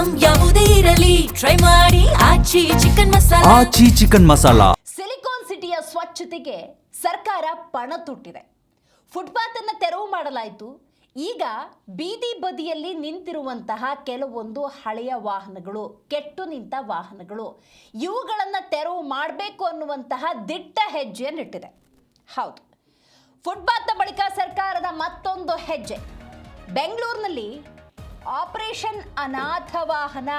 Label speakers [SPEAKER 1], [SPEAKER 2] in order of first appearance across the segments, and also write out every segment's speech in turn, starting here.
[SPEAKER 1] Item ಯಾವುದೇ ಇರಲಿ try ಮಾಡಿ ಆಚಿ ಚಿಕನ್ ಮಸಾಲಾ.
[SPEAKER 2] ಆಚಿ ಚಿಕನ್ ಮಸಾಲಾ.
[SPEAKER 3] ಸಿಲಿಕಾನ್ ಸಿಟಿಯ ಸ್ವಚ್ಛತೆಗೆ ಸರ್ಕಾರ ಪಣ ತೊಟ್ಟಿದೆ. ಫುಟ್ಪಾತ್ ಅನ್ನು ತೆರವು ಮಾಡಲಾಯಿತು. ಈಗ ಬೀದಿ ಬದಿಯಲ್ಲಿ ನಿಂತಿರುವಂತಹ ಕೆಲವೊಂದು ಹಳೆಯ ವಾಹನಗಳು, ಕೆಟ್ಟು ನಿಂತ ವಾಹನಗಳು, ಇವುಗಳನ್ನು ತೆರವು ಮಾಡಬೇಕು ಅನ್ನುವಂತಹ ದಿಟ್ಟ ಹೆಜ್ಜೆಯನ್ನಿಟ್ಟಿದೆ. ಹೌದು, ಫುಟ್ಪಾತ್ನ ಬಳಿಕ ಸರ್ಕಾರದ ಮತ್ತೊಂದು ಹೆಜ್ಜೆ. ಬೆಂಗಳೂರಿನಲ್ಲಿ ಆಪರೇಷನ್ ಅನಾಥ ವಾಹನ.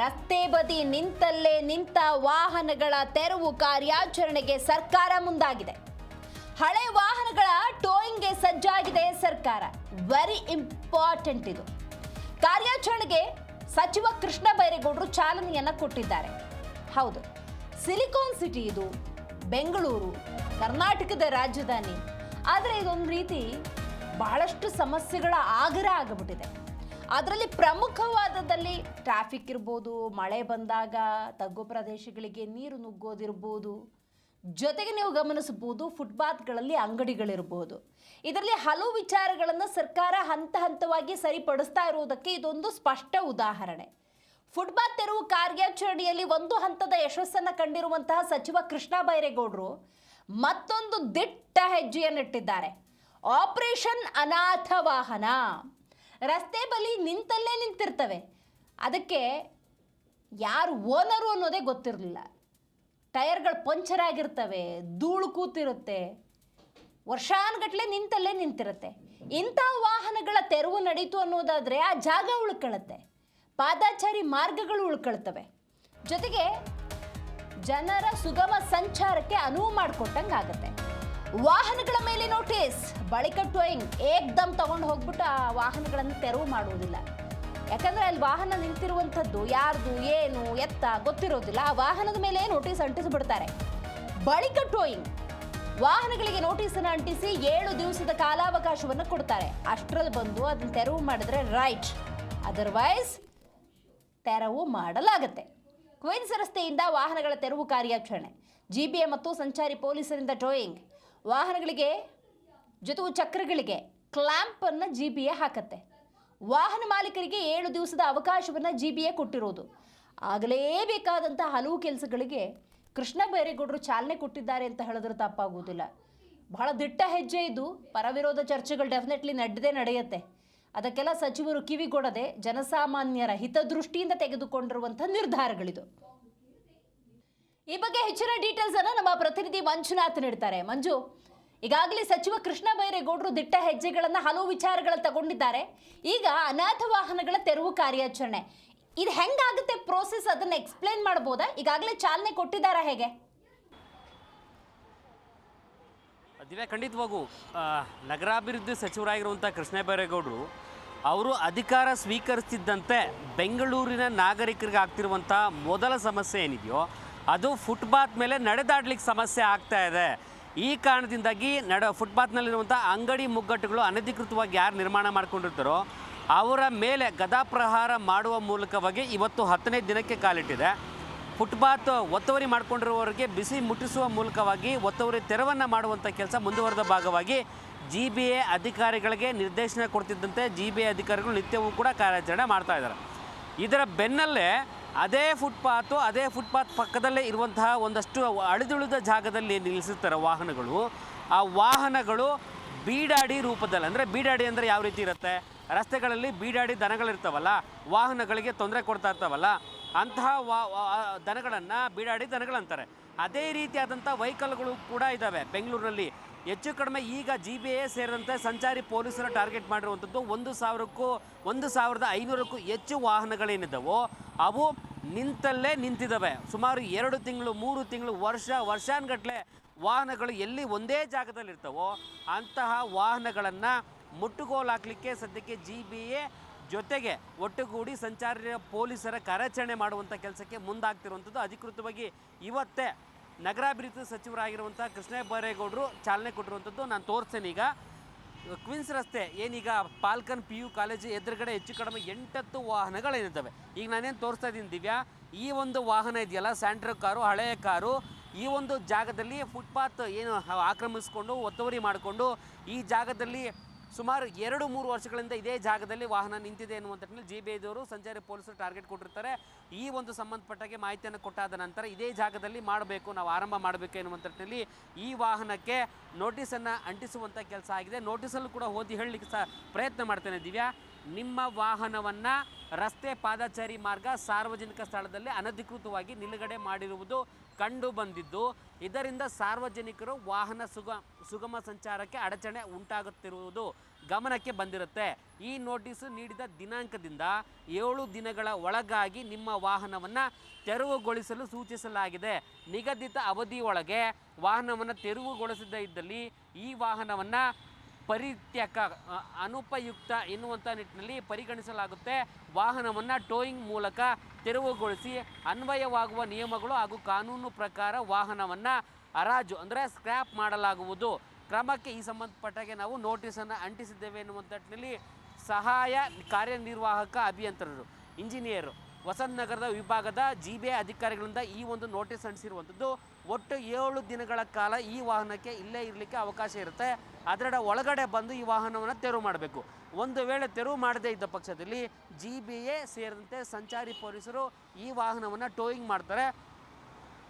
[SPEAKER 3] ರಸ್ತೆ ಬದಿ ನಿಂತಲ್ಲೇ ನಿಂತ ವಾಹನಗಳ ತೆರವು ಕಾರ್ಯಾಚರಣೆಗೆ ಸರ್ಕಾರ ಮುಂದಾಗಿದೆ. ಹಳೆ ವಾಹನಗಳ ಟೋಯಿಂಗ್ಗೆ ಸಜ್ಜಾಗಿದೆ ಸರ್ಕಾರ. ವೆರಿ ಇಂಪಾರ್ಟೆಂಟ್ ಇದು. ಕಾರ್ಯಾಚರಣೆಗೆ ಸಚಿವ ಕೃಷ್ಣ ಬೈರೇಗೌಡರು ಚಾಲನೆಯನ್ನ ಕೊಟ್ಟಿದ್ದಾರೆ. ಹೌದು, ಸಿಲಿಕಾನ್ ಸಿಟಿ ಇದು, ಬೆಂಗಳೂರು ಕರ್ನಾಟಕದ ರಾಜಧಾನಿ. ಆದರೆ ಇದೊಂದು ರೀತಿ ಬಹಳಷ್ಟು ಸಮಸ್ಯೆಗಳ ಆಗರ ಆಗಿಬಿಟ್ಟಿದೆ. ಅದರಲ್ಲಿ ಪ್ರಮುಖವಾದದಲ್ಲಿ ಟ್ರಾಫಿಕ್ ಇರ್ಬೋದು, ಮಳೆ ಬಂದಾಗ ತಗ್ಗು ಪ್ರದೇಶಗಳಿಗೆ ನೀರು ನುಗ್ಗೋದಿರ್ಬೋದು, ಜೊತೆಗೆ ನೀವು ಗಮನಿಸಬಹುದು ಫುಟ್ಪಾತ್ಗಳಲ್ಲಿ ಅಂಗಡಿಗಳಿರ್ಬೋದು. ಇದರಲ್ಲಿ ಹಲವು ವಿಚಾರಗಳನ್ನು ಸರ್ಕಾರ ಹಂತ ಹಂತವಾಗಿ ಸರಿಪಡಿಸ್ತಾ ಇರುವುದಕ್ಕೆ ಇದೊಂದು ಸ್ಪಷ್ಟ ಉದಾಹರಣೆ. ಫುಟ್ಪಾತ್ ತೆರವು ಕಾರ್ಯಾಚರಣೆಯಲ್ಲಿ ಒಂದು ಹಂತದ ಯಶಸ್ಸನ್ನು ಕಂಡಿರುವಂತಹ ಸಚಿವ ಕೃಷ್ಣ ಬೈರೇಗೌಡರು ಮತ್ತೊಂದು ದಿಟ್ಟ ಹೆಜ್ಜೆಯನ್ನಿಟ್ಟಿದ್ದಾರೆ. ಆಪರೇಷನ್ ಅನಾಥ ವಾಹನ. ರಸ್ತೆ ಬಳಿ ನಿಂತಲ್ಲೇ ನಿಂತಿರ್ತವೆ. ಅದಕ್ಕೆ ಯಾರು ಓನರು ಅನ್ನೋದೇ ಗೊತ್ತಿರಲಿಲ್ಲ. ಟೈರ್ಗಳು ಪಂಚರ್ ಆಗಿರ್ತವೆ, ಧೂಳು ಕೂತಿರುತ್ತೆ, ವರ್ಷಾನುಗಟ್ಟಲೆ ನಿಂತಲ್ಲೇ ನಿಂತಿರುತ್ತೆ. ಇಂಥ ವಾಹನಗಳ ತೆರವು ನಡೀತು ಅನ್ನೋದಾದರೆ ಆ ಜಾಗ ಉಳ್ಕೊಳ್ಳುತ್ತೆ, ಪಾದಾಚಾರಿ ಮಾರ್ಗಗಳು ಉಳ್ಕೊಳ್ತವೆ, ಜೊತೆಗೆ ಜನರ ಸುಗಮ ಸಂಚಾರಕ್ಕೆ ಅನುವು ಮಾಡಿಕೊಟ್ಟಂಗೆ ಆಗುತ್ತೆ. ವಾಹನಗಳ ಮೇಲೆ ನೋಟಿಸ್, ಬಳಿಕ ಟೋಯಿಂಗ್ ಏಕ್ದಮ್ ತಗೊಂಡು ಹೋಗ್ಬಿಟ್ಟು ಆ ವಾಹನಗಳನ್ನು ತೆರವು ಮಾಡುವುದಿಲ್ಲ. ಯಾಕಂದರೆ ಅಲ್ಲಿ ವಾಹನ ನಿಂತಿರುವಂಥದ್ದು ಯಾರ್ದು ಏನು ಎತ್ತ ಗೊತ್ತಿರೋದಿಲ್ಲ. ಆ ವಾಹನದ ಮೇಲೆ ನೋಟಿಸ್ ಅಂಟಿಸಿಬಿಡ್ತಾರೆ. ಬಳಿಕ ಟೋಯಿಂಗ್, ವಾಹನಗಳಿಗೆ ನೋಟಿಸನ್ನು ಅಂಟಿಸಿ 7 ದಿವಸದ ಕಾಲಾವಕಾಶವನ್ನು ಕೊಡ್ತಾರೆ. ಅಷ್ಟರಲ್ಲಿ ಬಂದು ಅದನ್ನು ತೆರವು ಮಾಡಿದ್ರೆ ರೈಟ್, ಅದರ್ವೈಸ್ ತೆರವು ಮಾಡಲಾಗುತ್ತೆ. ಕ್ವೀನ್ಸ್ ರಸ್ತೆಯಿಂದ ವಾಹನಗಳ ತೆರವು ಕಾರ್ಯಾಚರಣೆ, ಜಿಬಿಎ ಮತ್ತು ಸಂಚಾರಿ ಪೊಲೀಸರಿಂದ ಟೋಯಿಂಗ್. ವಾಹನಗಳಿಗೆ ಜೊತೆಗೂ ಚಕ್ರಗಳಿಗೆ ಕ್ಲ್ಯಾಂಪ್ ಅನ್ನು ಜಿಬಿಎ ಹಾಕತ್ತೆ. ವಾಹನ ಮಾಲೀಕರಿಗೆ 7 ದಿವಸದ ಅವಕಾಶವನ್ನು ಜಿಬಿಎ ಕೊಟ್ಟಿರೋದು. ಆಗಲೇಬೇಕಾದಂಥ ಹಲವು ಕೆಲಸಗಳಿಗೆ ಕೃಷ್ಣ ಬೈರೇಗೌಡರು ಚಾಲನೆ ಕೊಟ್ಟಿದ್ದಾರೆ ಅಂತ ಹೇಳಿದ್ರೆ ತಪ್ಪಾಗುವುದಿಲ್ಲ. ಬಹಳ ದಿಟ್ಟ ಹೆಜ್ಜೆ ಇದು. ಪರವಿರೋಧ ಚರ್ಚೆಗಳು ಡೆಫಿನೆಟ್ಲಿ ನಡೆಯುತ್ತೆ. ಅದಕ್ಕೆಲ್ಲ ಸಚಿವರು ಕಿವಿಗೊಡದೆ ಜನಸಾಮಾನ್ಯರ ಹಿತದೃಷ್ಟಿಯಿಂದ ತೆಗೆದುಕೊಂಡಿರುವಂಥ ನಿರ್ಧಾರಗಳಿದು. ಈ ಬಗ್ಗೆ ಹೆಚ್ಚಿನ ಡೀಟೇಲ್ಸ್ ಅನ್ನು ನಮ್ಮ ಪ್ರತಿನಿಧಿ ಮಂಜುನಾಥ್ ನೀಡ್ತಾರೆ. ಮಂಜು, ಈಗಾಗಲೇ ಸಚಿವ ಕೃಷ್ಣ ಬೈರೇಗೌಡರು ದಿಟ್ಟ ಹೆಜ್ಜೆಗಳನ್ನು ಹಲವು ವಿಚಾರಗಳನ್ನು ತಗೊಂಡಿದ್ದಾರೆ. ಈಗ ಅನಾಥ ವಾಹನಗಳ ತೆರವು ಕಾರ್ಯಾಚರಣೆ ಇದು ಹೆಂಗಾಗುತ್ತೆ ಪ್ರೋಸೆಸ್, ಅದನ್ನು ಎಕ್ಸ್ಪ್ಲೇನ್ ಮಾಡ್ಬೋದಾ? ಈಗಾಗಲೇ ಚಾಲನೆ ಕೊಟ್ಟಿದ್ದಾರಾ, ಹೇಗೆ?
[SPEAKER 4] ದಿವ್ಯಾ, ಖಂಡಿತವಾಗೂ ನಗರಾಭಿವೃದ್ಧಿ ಸಚಿವರಾಗಿರುವಂಥ ಕೃಷ್ಣ ಬೈರೇಗೌಡರು ಅವರು ಅಧಿಕಾರ ಸ್ವೀಕರಿಸ್ತಿದ್ದಂತೆ ಬೆಂಗಳೂರಿನ ನಾಗರಿಕರಿಗೆ ಆಗ್ತಿರುವಂಥ ಮೊದಲ ಸಮಸ್ಯೆ ಏನಿದೆಯೋ ಅದು ಫುಟ್ಪಾತ್ ಮೇಲೆ ನಡೆದಾಡ್ಲಿಕ್ಕೆ ಸಮಸ್ಯೆ ಆಗ್ತಾ ಇದೆ. ಈ ಕಾರಣದಿಂದಾಗಿ ಫುಟ್ಪಾತ್ನಲ್ಲಿರುವಂಥ ಅಂಗಡಿ ಮುಗ್ಗಟ್ಟುಗಳು ಅನಧಿಕೃತವಾಗಿ ಯಾರು ನಿರ್ಮಾಣ ಮಾಡ್ಕೊಂಡಿರ್ತಾರೋ ಅವರ ಮೇಲೆ ಗದಾಪ್ರಹಾರ ಮಾಡುವ ಮೂಲಕವಾಗಿ ಇವತ್ತು 10ನೇ ದಿನಕ್ಕೆ ಕಾಲಿಟ್ಟಿದೆ. ಫುಟ್ಪಾತ್ ಒತ್ತುವರಿ ಮಾಡಿಕೊಂಡಿರುವವರಿಗೆ ಬಿಸಿ ಮುಟ್ಟಿಸುವ ಮೂಲಕವಾಗಿ ಒತ್ತುವರಿ ತೆರವನ್ನು ಮಾಡುವಂಥ ಕೆಲಸ ಮುಂದುವರೆದ ಭಾಗವಾಗಿ ಜಿಬಿಎ ಅಧಿಕಾರಿಗಳಿಗೆ ನಿರ್ದೇಶನ ಕೊಡ್ತಿದ್ದಂತೆ ಜಿಬಿಎ ಅಧಿಕಾರಿಗಳು ನಿತ್ಯವೂ ಕೂಡ ಕಾರ್ಯಾಚರಣೆ ಮಾಡ್ತಾ ಇದ್ದಾರೆ. ಇದರ ಬೆನ್ನಲ್ಲೇ ಅದೇ ಫುಟ್ಪಾತ್ ಪಕ್ಕದಲ್ಲೇ ಇರುವಂತಹ ಒಂದಷ್ಟು ಅಳಿದುಳಿದ ಜಾಗದಲ್ಲಿ ನಿಲ್ಲಿಸುತ್ತಾರೆ ವಾಹನಗಳು. ಆ ವಾಹನಗಳು ಬೀಡಾಡಿ ರೂಪದಲ್ಲಿ, ಅಂದರೆ ಬೀಡಾಡಿ ಅಂದರೆ ಯಾವ ರೀತಿ ಇರುತ್ತೆ, ರಸ್ತೆಗಳಲ್ಲಿ ಬೀಡಾಡಿ ದನಗಳಿರ್ತಾವಲ್ಲ, ವಾಹನಗಳಿಗೆ ತೊಂದರೆ ಕೊಡ್ತಾ ಇರ್ತಾವಲ್ಲ, ಅಂತಹ ದನಗಳನ್ನು ಬೀಡಾಡಿ ದನಗಳಂತಾರೆ. ಅದೇ ರೀತಿಯಾದಂಥ ವೆಹಿಕಲ್ಗಳು ಕೂಡ ಇದ್ದಾವೆ ಬೆಂಗಳೂರಿನಲ್ಲಿ. ಹೆಚ್ಚು ಕಡಿಮೆ ಈಗ ಜಿಬಿಎ ಸೇರಿದಂತೆ ಸಂಚಾರಿ ಪೊಲೀಸರ ಟಾರ್ಗೆಟ್ ಮಾಡಿರುವಂಥದ್ದು 1,500ಕ್ಕೂ ಹೆಚ್ಚು ವಾಹನಗಳೇನಿದ್ದಾವೋ ಅವು ನಿಂತಲ್ಲೇ ನಿಂತಿದ್ದಾವೆ. ಸುಮಾರು 2 ತಿಂಗಳು 3 ತಿಂಗಳು ವರ್ಷಾನುಗಟ್ಟಲೆ ವಾಹನಗಳು ಎಲ್ಲಿ ಒಂದೇ ಜಾಗದಲ್ಲಿರ್ತವೋ ಅಂತಹ ವಾಹನಗಳನ್ನು ಮುಟ್ಟುಗೋಲು ಹಾಕಲಿಕ್ಕೆ ಸದ್ಯಕ್ಕೆ ಜಿಬಿಎ ಜೊತೆಗೆ ಒಟ್ಟುಗೂಡಿ ಸಂಚಾರಿ ಪೊಲೀಸರ ಕಾರ್ಯಾಚರಣೆ ಮಾಡುವಂಥ ಕೆಲಸಕ್ಕೆ ಮುಂದಾಗ್ತಿರುವಂಥದ್ದು. ಅಧಿಕೃತವಾಗಿ ಇವತ್ತೇ ನಗರಾಭಿವೃದ್ಧಿ ಸಚಿವರಾಗಿರುವಂಥ ಕೃಷ್ಣ ಬೈರೇಗೌಡರು ಚಾಲನೆ ಕೊಟ್ಟಿರುವಂಥದ್ದು. ನಾನು ತೋರಿಸ್ತೇನೆ. ಈಗ ಕ್ವೀನ್ಸ್ ರಸ್ತೆ ಏನೀಗ ಪಾಲ್ಕನ್ PU ಕಾಲೇಜು ಎದುರುಗಡೆ ಹೆಚ್ಚು ಕಡಿಮೆ 8 ವಾಹನಗಳೇನಿದ್ದಾವೆ. ಈಗ ನಾನೇನು ತೋರಿಸ್ತಾ ಇದ್ದೀನಿ ದಿವ್ಯಾ, ಈ ಒಂದು ವಾಹನ ಇದೆಯಲ್ಲ, ಸ್ಯಾಂಟ್ರೋ ಕಾರು, ಹಳೆಯ ಕಾರು, ಈ ಒಂದು ಜಾಗದಲ್ಲಿ ಫುಟ್ಪಾತ್ ಏನು ಆಕ್ರಮಿಸ್ಕೊಂಡು ಒತ್ತುವರಿ ಮಾಡಿಕೊಂಡು ಈ ಜಾಗದಲ್ಲಿ ಸುಮಾರು 2-3 ವರ್ಷಗಳಿಂದ ಇದೇ ಜಾಗದಲ್ಲಿ ವಾಹನ ನಿಂತಿದೆ ಎನ್ನುವಂಥ ನಿಟ್ಟಿನಲ್ಲಿ GBIದವರು ಸಂಚಾರಿ ಪೊಲೀಸರು ಟಾರ್ಗೆಟ್ ಕೊಟ್ಟಿರ್ತಾರೆ. ಈ ಒಂದು ಸಂಬಂಧಪಟ್ಟಾಗೆ ಮಾಹಿತಿಯನ್ನು ಕೊಟ್ಟಾದ ನಂತರ ಇದೇ ಜಾಗದಲ್ಲಿ ಮಾಡಬೇಕು, ನಾವು ಆರಂಭ ಮಾಡಬೇಕು ಎನ್ನುವಂಥ ನಿಟ್ಟಿನಲ್ಲಿ ಈ ವಾಹನಕ್ಕೆ ನೋಟಿಸನ್ನು ಅಂಟಿಸುವಂಥ ಕೆಲಸ ಆಗಿದೆ. ನೋಟಿಸಲ್ಲೂ ಕೂಡ ಓದಿ ಹೇಳಲಿಕ್ಕೆ ಪ್ರಯತ್ನ ಮಾಡ್ತೇನೆ. ದಿವ್ಯಾ, ನಿಮ್ಮ ವಾಹನವನ್ನು ರಸ್ತೆ ಪಾದಚಾರಿ ಮಾರ್ಗ ಸಾರ್ವಜನಿಕ ಸ್ಥಳದಲ್ಲಿ ಅನಧಿಕೃತವಾಗಿ ನಿಲುಗಡೆ ಮಾಡಿರುವುದು ಕಂಡು ಬಂದಿದ್ದು, ಇದರಿಂದ ಸಾರ್ವಜನಿಕರು ವಾಹನ ಸುಗಮ ಸಂಚಾರಕ್ಕೆ ಅಡಚಣೆ ಉಂಟಾಗುತ್ತಿರುವುದು ಗಮನಕ್ಕೆ ಬಂದಿರುತ್ತೆ. ಈ ನೋಟಿಸು ನೀಡಿದ ದಿನಾಂಕದಿಂದ 7 ದಿನಗಳ ಒಳಗಾಗಿ ನಿಮ್ಮ ವಾಹನವನ್ನು ತೆರವುಗೊಳಿಸಲು ಸೂಚಿಸಲಾಗಿದೆ. ನಿಗದಿತ ಅವಧಿಯೊಳಗೆ ವಾಹನವನ್ನು ತೆರವುಗೊಳಿಸದೇ ಇದ್ದಲ್ಲಿ ಈ ವಾಹನವನ್ನು ಪರಿತ್ಯಕ ಅನುಪಯುಕ್ತ ಎನ್ನುವಂಥ ನಿಟ್ಟಿನಲ್ಲಿ ಪರಿಗಣಿಸಲಾಗುತ್ತೆ. ವಾಹನವನ್ನು ಟೋಯಿಂಗ್ ಮೂಲಕ ತೆರವುಗೊಳಿಸಿ ಅನ್ವಯವಾಗುವ ನಿಯಮಗಳು ಹಾಗೂ ಕಾನೂನು ಪ್ರಕಾರ ವಾಹನವನ್ನು ಹರಾಜು ಅಂದರೆ ಸ್ಕ್ರ್ಯಾಪ್ ಮಾಡಲಾಗುವುದು. ಕ್ರಮಕ್ಕೆ ಈ ಸಂಬಂಧಪಟ್ಟಾಗೆ ನಾವು ನೋಟಿಸನ್ನು ಅಂಟಿಸಿದ್ದೇವೆ ಎನ್ನುವಂಥ ನಿಟ್ಟಿನಲ್ಲಿ ಸಹಾಯ ಕಾರ್ಯನಿರ್ವಾಹಕ ಅಭಿಯಂತರರು ಇಂಜಿನಿಯರು ವಸಂತನಗರದ ವಿಭಾಗದ GBI ಅಧಿಕಾರಿಗಳಿಂದ ಈ ಒಂದು ನೋಟಿಸ್ ಅಂಟಿಸಿರುವಂಥದ್ದು. ಒಟ್ಟು 7 ದಿನಗಳ ಕಾಲ ಈ ವಾಹನಕ್ಕೆ ಇಲ್ಲೇ ಇರಲಿಕ್ಕೆ ಅವಕಾಶ ಇರುತ್ತೆ. ಅದರ ಒಳಗಡೆ ಬಂದು ಈ ವಾಹನವನ್ನು ತೆರವು ಮಾಡಬೇಕು. ಒಂದು ವೇಳೆ ತೆರವು ಮಾಡದೇ ಇದ್ದ ಪಕ್ಷದಲ್ಲಿ GBI ಸೇರಿದಂತೆ ಸಂಚಾರಿ ಪೊಲೀಸರು ಈ ವಾಹನವನ್ನು ಟೋಯಿಂಗ್ ಮಾಡ್ತಾರೆ.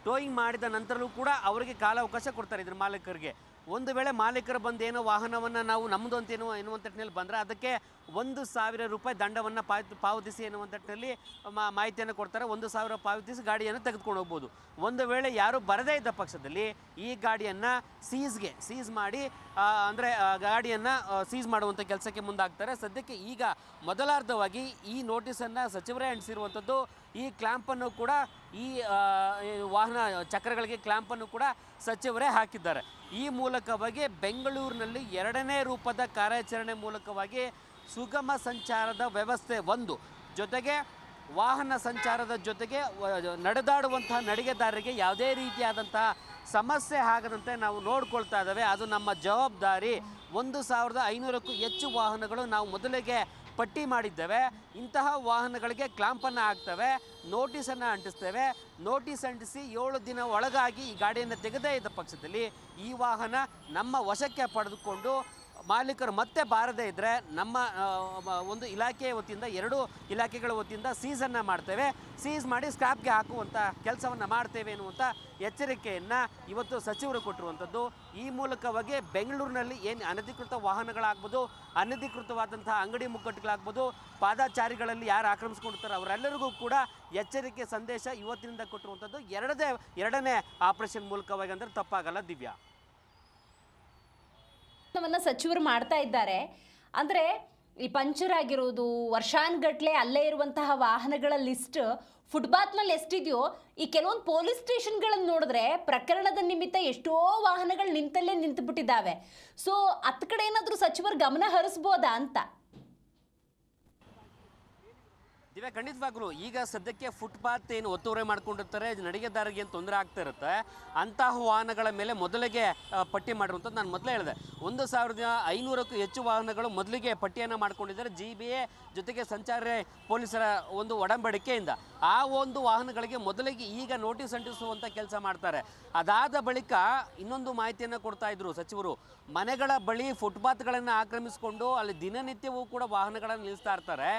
[SPEAKER 4] ಟೋಯಿಂಗ್ ಮಾಡಿದ ನಂತರವೂ ಕೂಡ ಅವರಿಗೆ ಕಾಲಾವಕಾಶ ಕೊಡ್ತಾರೆ ಇದ್ರ ಮಾಲೀಕರಿಗೆ. ಒಂದು ವೇಳೆ ಮಾಲೀಕರು ಬಂದು ಏನೋ ವಾಹನವನ್ನು ನಾವು ನಮ್ಮದು ಅಂತೇನೋ ಎನ್ನುವಂಥ ನಿಟ್ಟಿನಲ್ಲಿ ಬಂದರೆ ಅದಕ್ಕೆ 1,000 ರೂಪಾಯಿ ದಂಡವನ್ನು ಪಾವತಿಸಿ ಎನ್ನುವಂಥ ನಿಟ್ಟಿನಲ್ಲಿ ಮಾಹಿತಿಯನ್ನು ಕೊಡ್ತಾರೆ. 1,000 ಪಾವತಿಸಿ ಗಾಡಿಯನ್ನು ತೆಗೆದುಕೊಂಡು ಹೋಗ್ಬೋದು. ಒಂದು ವೇಳೆ ಯಾರು ಬರದೇ ಇದ್ದ ಪಕ್ಷದಲ್ಲಿ ಈ ಗಾಡಿಯನ್ನು ಸೀಸ್ ಮಾಡಿ ಅಂದರೆ ಗಾಡಿಯನ್ನು ಸೀಸ್ ಮಾಡುವಂಥ ಕೆಲಸಕ್ಕೆ ಮುಂದಾಗ್ತಾರೆ. ಸದ್ಯಕ್ಕೆ ಈಗ ಮೊದಲಾರ್ಧವಾಗಿ ಈ ನೋಟಿಸನ್ನು ಸಚಿವರೇ ಅಂಟಿಸಿರುವಂಥದ್ದು. ಈ ಕ್ಲ್ಯಾಂಪನ್ನು ಕೂಡ ಈ ವಾಹನ ಚಕ್ರಗಳಿಗೆ ಕ್ಲ್ಯಾಂಪನ್ನು ಕೂಡ ಸಚಿವರೇ ಹಾಕಿದ್ದಾರೆ. ಈ ಮೂಲಕವಾಗಿ ಬೆಂಗಳೂರಿನಲ್ಲಿ 2ನೇ ರೂಪದ ಕಾರ್ಯಾಚರಣೆ ಮೂಲಕವಾಗಿ ಸುಗಮ ಸಂಚಾರದ ವ್ಯವಸ್ಥೆ ಒಂದು ಜೊತೆಗೆ ವಾಹನ ಸಂಚಾರದ ಜೊತೆಗೆ ನಡೆದಾಡುವಂತಹ ನಡಿಗೆದಾರರಿಗೆ ಯಾವುದೇ ರೀತಿಯಾದಂತಹ ಸಮಸ್ಯೆ ಆಗದಂತೆ ನಾವು ನೋಡ್ಕೊಳ್ತಾ ಇದ್ದೇವೆ. ಅದು ನಮ್ಮ ಜವಾಬ್ದಾರಿ. 1,500ಕ್ಕೂ ಹೆಚ್ಚು ವಾಹನಗಳು ನಾವು ಮೊದಲಿಗೆ ಪಟ್ಟಿ ಮಾಡಿದ್ದೇವೆ. ಇಂತಹ ವಾಹನಗಳಿಗೆ ಕ್ಲಾಂಪನ್ನು ಹಾಕ್ತೇವೆ, ನೋಟಿಸನ್ನು ಅಂಟಿಸ್ತೇವೆ. ನೋಟಿಸ್ ಅಂಟಿಸಿ 7 ದಿನ ಒಳಗಾಗಿ ಈ ಗಾಡಿಯನ್ನು ತೆಗೆದೇ ಇದ್ದ ಪಕ್ಷದಲ್ಲಿ ಈ ವಾಹನ ನಮ್ಮ ವಶಕ್ಕೆ ಪಡೆದುಕೊಂಡು ಮಾಲೀಕರು ಮತ್ತೆ ಬಾರದೇ ಇದ್ದರೆ ನಮ್ಮ ಒಂದು ಇಲಾಖೆಯ ವತಿಯಿಂದ 2 ಇಲಾಖೆಗಳ ವತಿಯಿಂದ ಸೀಸನ್ನು ಮಾಡ್ತೇವೆ. ಸೀಸ್ ಮಾಡಿ ಸ್ಕ್ರಾಪ್ಗೆ ಹಾಕುವಂಥ ಕೆಲಸವನ್ನು ಮಾಡ್ತೇವೆ ಎನ್ನುವಂಥ ಎಚ್ಚರಿಕೆಯನ್ನು ಇವತ್ತು ಸಚಿವರು ಕೊಟ್ಟಿರುವಂಥದ್ದು. ಈ ಮೂಲಕವಾಗಿ ಬೆಂಗಳೂರಿನಲ್ಲಿ ಏನು ಅನಧಿಕೃತ ವಾಹನಗಳಾಗ್ಬೋದು, ಅನಧಿಕೃತವಾದಂತಹ ಅಂಗಡಿ ಮುಗ್ಗಟ್ಟುಗಳಾಗ್ಬೋದು, ಪಾದಚಾರಿಗಳಲ್ಲಿ ಯಾರು ಆಕ್ರಮಿಸ್ಕೊಂಡಿರ್ತಾರೆ ಅವರೆಲ್ಲರಿಗೂ ಕೂಡ ಎಚ್ಚರಿಕೆ ಸಂದೇಶ ಇವತ್ತಿನಿಂದ ಕೊಟ್ಟಿರುವಂಥದ್ದು. ಎರಡನೇ ಆಪರೇಷನ್ ಮೂಲಕವಾಗಿ ಅಂದರೆ ತಪ್ಪಾಗಲ್ಲ. ದಿವ್ಯಾ,
[SPEAKER 3] ಸಚಿವರು ಮಾಡ್ತಾ ಇದ್ದಾರೆ ಅಂದ್ರೆ ಈ ಪಂಚರ್ ಆಗಿರೋದು, ವರ್ಷಾನ್ಗಟ್ಲೆ ಅಲ್ಲೇ ಇರುವಂತಹ ವಾಹನಗಳ ಲಿಸ್ಟ್ ಫುಟ್ಪಾತ್ನಲ್ಲಿ ಎಷ್ಟಿದೆಯೋ, ಈ ಕೆಲವೊಂದು ಪೊಲೀಸ್ ಸ್ಟೇಷನ್ಗಳನ್ನು ನೋಡಿದ್ರೆ ಪ್ರಕರಣದ ನಿಮಿತ್ತ ಎಷ್ಟೋ ವಾಹನಗಳು ನಿಂತಲ್ಲೇ ನಿಂತು ಬಿಟ್ಟಿದ್ದಾವೆ. ಸೊ ಹತ್ತು ಕಡೆ ಏನಾದರೂ ಸಚಿವರು ಗಮನ ಹರಿಸ್ಬೋದಾ ಅಂತ.
[SPEAKER 4] ದಿವ್ಯಾ, ಖಂಡಿತವಾಗ್ಲೂ ಈಗ ಸದ್ಯಕ್ಕೆ ಫುಟ್ಪಾತ್ ಏನು ಒತ್ತುವರಿ ಮಾಡ್ಕೊಂಡಿರ್ತಾರೆ, ನಡಿಗೆದಾರರಿಗೆ ಏನು ತೊಂದರೆ ಆಗ್ತಾ ಇರುತ್ತೆ, ಅಂತಹ ವಾಹನಗಳ ಮೇಲೆ ಮೊದಲಿಗೆ ಪಟ್ಟಿ ಮಾಡಿರುವಂಥದ್ದು ನಾನು ಮೊದಲೇ ಹೇಳಿದೆ. 1,500ಕ್ಕೂ ಹೆಚ್ಚು ವಾಹನಗಳು ಮೊದಲಿಗೆ ಪಟ್ಟಿಯನ್ನು ಮಾಡ್ಕೊಂಡಿದ್ದಾರೆ GBI ಜೊತೆಗೆ ಸಂಚಾರಿ ಪೊಲೀಸರ ಒಂದು ಒಡಂಬಡಿಕೆಯಿಂದ. ಆ ಒಂದು ವಾಹನಗಳಿಗೆ ಮೊದಲಿಗೆ ಈಗ ನೋಟಿಸ್ ಅಂಟಿಸುವಂಥ ಕೆಲಸ ಮಾಡ್ತಾರೆ. ಅದಾದ ಬಳಿಕ ಇನ್ನೊಂದು ಮಾಹಿತಿಯನ್ನು ಕೊಡ್ತಾ ಇದ್ರು ಸಚಿವರು. ಮನೆಗಳ ಬಳಿ ಫುಟ್ಪಾತ್ಗಳನ್ನು ಆಕ್ರಮಿಸಿಕೊಂಡು ಅಲ್ಲಿ ದಿನನಿತ್ಯವೂ ಕೂಡ ವಾಹನಗಳನ್ನು ನಿಲ್ಲಿಸ್ತಾ ಇರ್ತಾರೆ.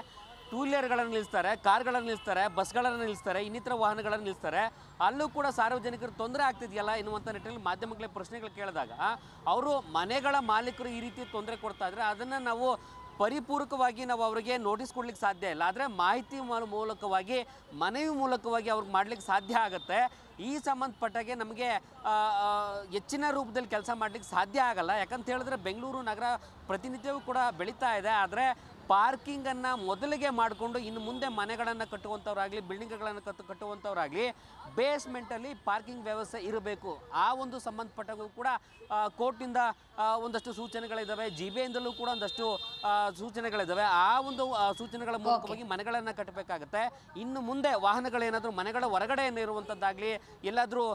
[SPEAKER 4] ಟೂ ವೀಲರ್ಗಳನ್ನು ನಿಲ್ಲಿಸ್ತಾರೆ, ಕಾರ್ಗಳನ್ನು ನಿಲ್ಲಿಸ್ತಾರೆ, ಬಸ್ಗಳನ್ನು ನಿಲ್ಲಿಸ್ತಾರೆ, ಇನ್ನಿತರ ವಾಹನಗಳನ್ನು ನಿಲ್ಲಿಸ್ತಾರೆ. ಅಲ್ಲೂ ಕೂಡ ಸಾರ್ವಜನಿಕರು ತೊಂದರೆ ಆಗ್ತಿದೆಯಲ್ಲ ಎನ್ನುವಂಥ ನಿಟ್ಟಿನಲ್ಲಿ ಮಾಧ್ಯಮಗಳ ಪ್ರಶ್ನೆಗಳು ಕೇಳಿದಾಗ ಅವರು ಮನೆಗಳ ಮಾಲೀಕರು ಈ ರೀತಿ ತೊಂದರೆ ಕೊಡ್ತಾ ಇದ್ರೆ ಅದನ್ನು ನಾವು ಪರಿಪೂರ್ವಕವಾಗಿ ನಾವು ಅವರಿಗೆ ನೋಟಿಸ್ ಕೊಡ್ಲಿಕ್ಕೆ ಸಾಧ್ಯ ಇಲ್ಲ. ಆದರೆ ಮಾಹಿತಿ ಮೂಲಕವಾಗಿ ಮನವಿ ಮೂಲಕವಾಗಿ ಅವ್ರಿಗೆ ಮಾಡ್ಲಿಕ್ಕೆ ಸಾಧ್ಯ ಆಗುತ್ತೆ. ಈ ಸಂಬಂಧಪಟ್ಟಾಗೆ ನಮಗೆ ಹೆಚ್ಚಿನ ರೂಪದಲ್ಲಿ ಕೆಲಸ ಮಾಡಲಿಕ್ಕೆ ಸಾಧ್ಯ ಆಗಲ್ಲ. ಯಾಕಂತ ಹೇಳಿದ್ರೆ ಬೆಂಗಳೂರು ನಗರ ಪ್ರತಿನಿತ್ಯವೂ ಕೂಡ ಬೆಳೀತಾ ಇದೆ. ಆದರೆ ಪಾರ್ಕಿಂಗನ್ನು ಮೊದಲಿಗೆ ಮಾಡಿಕೊಂಡು ಇನ್ನು ಮುಂದೆ ಮನೆಗಳನ್ನು ಕಟ್ಟುವಂಥವ್ರಾಗಲಿ, ಬಿಲ್ಡಿಂಗ್ಗಳನ್ನು ಕಟ್ಟುವಂಥವ್ರಾಗಲಿ ಬೇಸ್ಮೆಂಟಲ್ಲಿ ಪಾರ್ಕಿಂಗ್ ವ್ಯವಸ್ಥೆ ಇರಬೇಕು. ಆ ಒಂದು ಸಂಬಂಧಪಟ್ಟಾಗೂ ಕೂಡ ಕೋರ್ಟಿಂದ ಒಂದಷ್ಟು ಸೂಚನೆಗಳಿದ್ದಾವೆ, GBIಯಿಂದಲೂ ಕೂಡ ಒಂದಷ್ಟು ಸೂಚನೆಗಳಿದ್ದಾವೆ. ಆ ಒಂದು ಸೂಚನೆಗಳ ಮೂಲಕವಾಗಿ ಮನೆಗಳನ್ನು ಕಟ್ಟಬೇಕಾಗತ್ತೆ. ಇನ್ನು ಮುಂದೆ ವಾಹನಗಳೇನಾದರೂ ಮನೆಗಳ ಹೊರಗಡೆ ಇರುವಂಥದ್ದಾಗಲಿ, ಎಲ್ಲಾದರೂ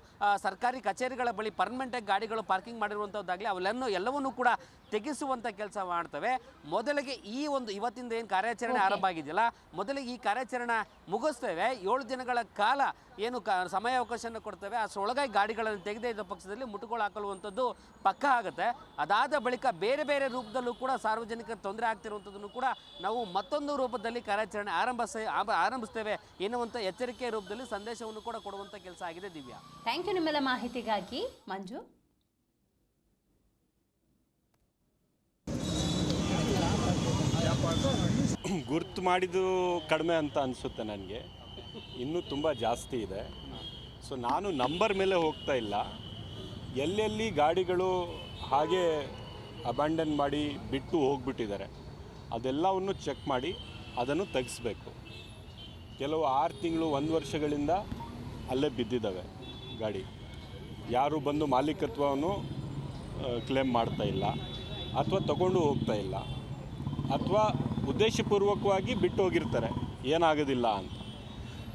[SPEAKER 4] ಸರ್ಕಾರಿ ಕಚೇರಿಗಳ ಬಳಿ ಪರ್ಮನೆಂಟಾಗಿ ಗಾಡಿಗಳು ಪಾರ್ಕಿಂಗ್ ಮಾಡಿರುವಂಥದ್ದಾಗಲಿ ಅವೆಲ್ಲವನ್ನೂ ಕೂಡ ತೆಗೆಸುವಂಥ ಕೆಲಸ ಮಾಡ್ತವೆ. ಮೊದಲಿಗೆ ಈ ಒಂದು ಇವತ್ತಿಂದ ಏನು ಕಾರ್ಯಾಚರಣೆ ಆರಂಭ ಆಗಿದೆಯಲ್ಲ, ಮೊದಲಿಗೆ ಈ ಕಾರ್ಯಾಚರಣೆ ಮುಗಿಸ್ತೇವೆ. 7 ದಿನಗಳ ಕಾಲ ಏನು ಸಮಯಾವಕಾಶನ ಕೊಡ್ತೇವೆ, ಅಷ್ಟರೊಳಗಾಗಿ ಗಾಡಿಗಳನ್ನು ತೆಗೆದೇ ಇದ್ದ ಪಕ್ಷದಲ್ಲಿ ಮುಟ್ಟುಗೋಲು ಹಾಕುವಂಥದ್ದು ಪಕ್ಕ ಆಗುತ್ತೆ. ಅದಾದ ಬಳಿಕ ಬೇರೆ ಬೇರೆ ರೂಪದಲ್ಲೂ ಕೂಡ ಸಾರ್ವಜನಿಕರ ತೊಂದರೆ ಆಗ್ತಿರುವಂಥದ್ದನ್ನು ಕೂಡ ನಾವು ಮತ್ತೊಂದು ರೂಪದಲ್ಲಿ ಕಾರ್ಯಾಚರಣೆ ಆರಂಭಿಸ್ತೇವೆ ಎನ್ನುವಂಥ ಎಚ್ಚರಿಕೆ ರೂಪದಲ್ಲಿ ಸಂದೇಶವನ್ನು ಕೂಡ ಕೊಡುವಂಥ ಕೆಲಸ ಆಗಿದೆ. ದಿವ್ಯಾ,
[SPEAKER 3] ಥ್ಯಾಂಕ್ ಯು ನಿಮ್ಮೆಲ್ಲ ಮಾಹಿತಿಗಾಗಿ. ಮಂಜು,
[SPEAKER 2] ಗುರ್ತು ಮಾಡಿದ್ದು ಕಡಿಮೆ ಅಂತ ಅನಿಸುತ್ತೆ ನನಗೆ, ಇನ್ನೂ ತುಂಬ ಜಾಸ್ತಿ ಇದೆ. ಸೊ ನಾನು ನಂಬರ್ ಮೇಲೆ ಹೋಗ್ತಾ ಇಲ್ಲ, ಎಲ್ಲೆಲ್ಲಿ ಗಾಡಿಗಳು ಹಾಗೆ ಅಬ್ಯಾಂಡನ್ ಮಾಡಿ ಬಿಟ್ಟು ಹೋಗ್ಬಿಟ್ಟಿದ್ದಾರೆ ಅದೆಲ್ಲವನ್ನು ಚೆಕ್ ಮಾಡಿ ಅದನ್ನು ತೆಗೆಸ್ಬೇಕು. ಕೆಲವು 6 ತಿಂಗಳು 1 ವರ್ಷಗಳಿಂದ ಅಲ್ಲೇ ಬಿದ್ದಿದ್ದಾವೆ ಗಾಡಿ, ಯಾರು ಬಂದು ಮಾಲೀಕತ್ವವನ್ನು ಕ್ಲೇಮ್ ಮಾಡ್ತಾ ಇಲ್ಲ, ಅಥವಾ ತಗೊಂಡು ಹೋಗ್ತಾ ಇಲ್ಲ, ಅಥವಾ ಉದ್ದೇಶಪೂರ್ವಕವಾಗಿ ಬಿಟ್ಟು ಹೋಗಿರ್ತಾರೆ ಏನಾಗೋದಿಲ್ಲ ಅಂತ.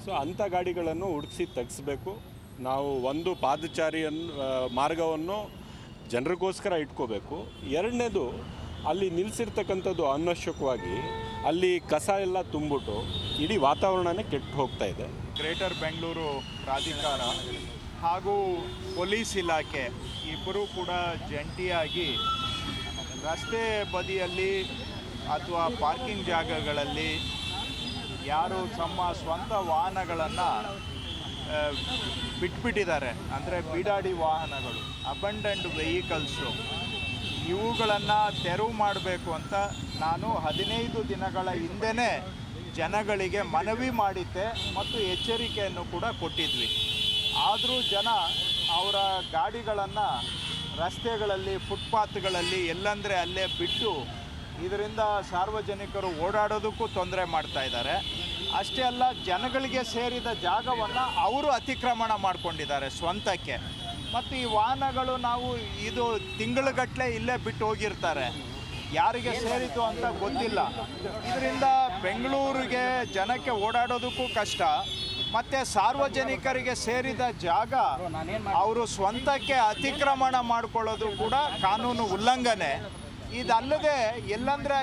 [SPEAKER 2] ಸೊ ಅಂಥ ಗಾಡಿಗಳನ್ನು ಹುಡುಕಿಸಿ ತೆಗೆಸ್ಬೇಕು. ನಾವು ಒಂದು ಪಾದಚಾರಿಯನ್ನು ಮಾರ್ಗವನ್ನು ಜನರಿಗೋಸ್ಕರ ಇಟ್ಕೋಬೇಕು. ಎರಡನೇದು, ಅಲ್ಲಿ ನಿಲ್ಲಿಸಿರ್ತಕ್ಕಂಥದ್ದು ಅನವಶ್ಯಕವಾಗಿ ಅಲ್ಲಿ ಕಸ ಎಲ್ಲ ತುಂಬಿಟ್ಟು ಇಡೀ ವಾತಾವರಣನೇ ಕೆಟ್ಟು ಹೋಗ್ತಾ ಇದೆ.
[SPEAKER 5] ಗ್ರೇಟರ್ ಬೆಂಗಳೂರು ಪ್ರಾಧಿಕಾರ ಹಾಗೂ ಪೊಲೀಸ್ ಇಲಾಖೆ ಇಬ್ಬರೂ ಕೂಡ ಜಂಟಿಯಾಗಿ ರಸ್ತೆ ಬದಿಯಲ್ಲಿ ಅಥವಾ ಪಾರ್ಕಿಂಗ್ ಜಾಗಗಳಲ್ಲಿ ಯಾರು ತಮ್ಮ ಸ್ವಂತ ವಾಹನಗಳನ್ನು ಬಿಟ್ಬಿಟ್ಟಿದ್ದಾರೆ, ಅಂದರೆ ಬೀಡಾಡಿ ವಾಹನಗಳು, ಅಬಂಡೆಂಡ್ ವೆಹಿಕಲ್ಸು, ಇವುಗಳನ್ನು ತೆರವು ಮಾಡಬೇಕು ಅಂತ ನಾನು 15 ದಿನಗಳ ಹಿಂದೆಯೇ ಜನಗಳಿಗೆ ಮನವಿ ಮಾಡಿದ್ದೆ ಮತ್ತು ಎಚ್ಚರಿಕೆಯನ್ನು ಕೂಡ ಕೊಟ್ಟಿದ್ವಿ. ಆದರೂ ಜನ ಅವರ ಗಾಡಿಗಳನ್ನು ರಸ್ತೆಗಳಲ್ಲಿ, ಫುಟ್ಪಾತ್ಗಳಲ್ಲಿ ಎಲ್ಲಂದರೆ ಅಲ್ಲೇ ಬಿಟ್ಟು ಇದರಿಂದ ಸಾರ್ವಜನಿಕರು ಓಡಾಡೋದಕ್ಕೂ ತೊಂದರೆ ಮಾಡ್ತಾ ಇದ್ದಾರೆ. ಅಷ್ಟೇ ಅಲ್ಲ, ಜನಗಳಿಗೆ ಸೇರಿದ ಜಾಗವನ್ನು ಅವರು ಅತಿಕ್ರಮಣ ಮಾಡಿಕೊಂಡಿದ್ದಾರೆ ಸ್ವಂತಕ್ಕೆ. ಮತ್ತು ಈ ವಾಹನಗಳು ನಾವು ಇದು ತಿಂಗಳುಗಟ್ಟಲೆ ಇಲ್ಲೇ ಬಿಟ್ಟು ಹೋಗಿರ್ತಾರೆ, ಯಾರಿಗೆ ಸೇರಿತು ಅಂತ ಗೊತ್ತಿಲ್ಲ. ಇದರಿಂದ ಬೆಂಗಳೂರಿಗೆ ಜನಕ್ಕೆ ಓಡಾಡೋದಕ್ಕೂ ಕಷ್ಟ, ಮತ್ತು ಸಾರ್ವಜನಿಕರಿಗೆ ಸೇರಿದ ಜಾಗ ಅವರು ಸ್ವಂತಕ್ಕೆ ಅತಿಕ್ರಮಣ ಮಾಡಿಕೊಳ್ಳೋದು ಕೂಡ ಕಾನೂನು ಉಲ್ಲಂಘನೆ. ಇದಲ್ಲದೆ ಎಲ್ಲಂದರೆ ಅಲ್ಲಿ